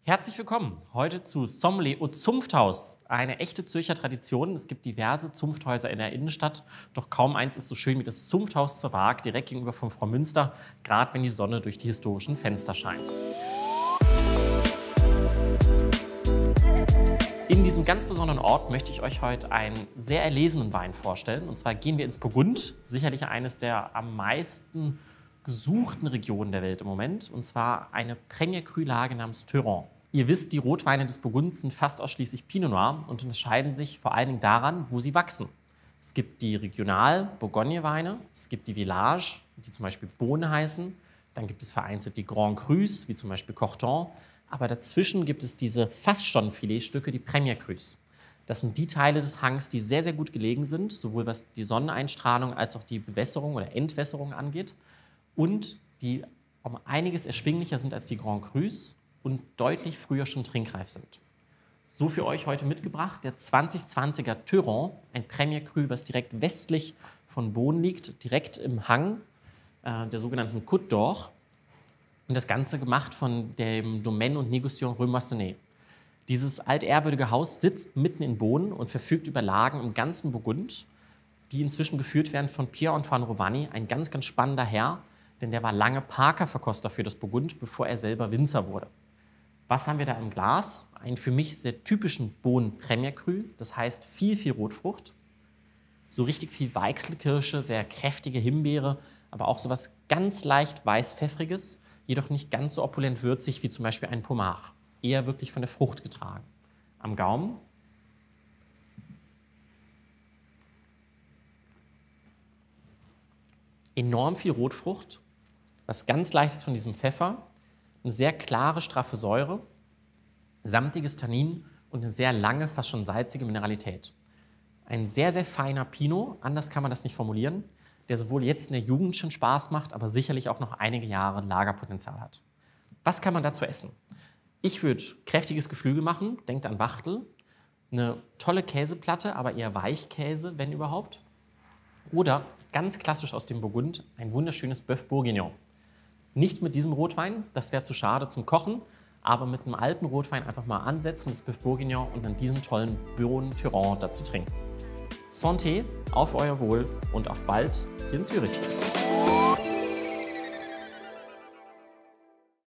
Herzlich willkommen heute zu Sommelier au Zunfthaus, eine echte Zürcher Tradition. Es gibt diverse Zunfthäuser in der Innenstadt, doch kaum eins ist so schön wie das Zunfthaus zur Waag, direkt gegenüber von Frau Münster, gerade wenn die Sonne durch die historischen Fenster scheint. In diesem ganz besonderen Ort möchte ich euch heute einen sehr erlesenen Wein vorstellen. Und zwar gehen wir ins Burgund, sicherlich eines der am meisten gesuchten Regionen der Welt im Moment, und zwar eine Premier Cru-Lage namens Theuron. Ihr wisst, die Rotweine des Burgunds sind fast ausschließlich Pinot Noir und unterscheiden sich vor allen Dingen daran, wo sie wachsen. Es gibt die Regional-Bourgogne-Weine, es gibt die Village, die zum Beispiel Beaune heißen, dann gibt es vereinzelt die Grand Crus, wie zum Beispiel Corton, aber dazwischen gibt es diese fast schon Filetstücke, die Premier Crus. Das sind die Teile des Hangs, die sehr, sehr gut gelegen sind, sowohl was die Sonneneinstrahlung als auch die Bewässerung oder Entwässerung angeht und die um einiges erschwinglicher sind als die Grand Crus und deutlich früher schon trinkreif sind. So für euch heute mitgebracht der 2020er Theuron, ein Premier Cru, was direkt westlich von Beaune liegt, direkt im Hang der sogenannten Côte d'Or. Und das Ganze gemacht von dem Domaine und Négociant Rue Moissonnet. Dieses altehrwürdige Haus sitzt mitten in Beaune und verfügt über Lagen im ganzen Burgund, die inzwischen geführt werden von Pierre-Antoine Rovani, ein ganz, ganz spannender Herr, denn der war lange Parker-Verkoster für das Burgund, bevor er selber Winzer wurde. Was haben wir da im Glas? Einen für mich sehr typischen Beaune Premier Cru, das heißt viel, viel Rotfrucht, so richtig viel Weichselkirsche, sehr kräftige Himbeere, aber auch so was ganz leicht weiß-pfeffriges, jedoch nicht ganz so opulent würzig wie zum Beispiel ein Pommard, eher wirklich von der Frucht getragen. Am Gaumen enorm viel Rotfrucht, was ganz leichtes von diesem Pfeffer, eine sehr klare, straffe Säure, samtiges Tannin und eine sehr lange, fast schon salzige Mineralität. Ein sehr, sehr feiner Pinot, anders kann man das nicht formulieren, der sowohl jetzt in der Jugend schon Spaß macht, aber sicherlich auch noch einige Jahre Lagerpotenzial hat. Was kann man dazu essen? Ich würde kräftiges Geflügel machen, denkt an Wachtel, eine tolle Käseplatte, aber eher Weichkäse, wenn überhaupt. Oder ganz klassisch aus dem Burgund, ein wunderschönes Bœuf Bourguignon. Nicht mit diesem Rotwein, das wäre zu schade zum Kochen, aber mit einem alten Rotwein einfach mal ansetzen, das Bœuf Bourguignon, und dann diesen tollen Beaune Theuron dazu trinken. Santé, auf euer Wohl und auf bald hier in Zürich.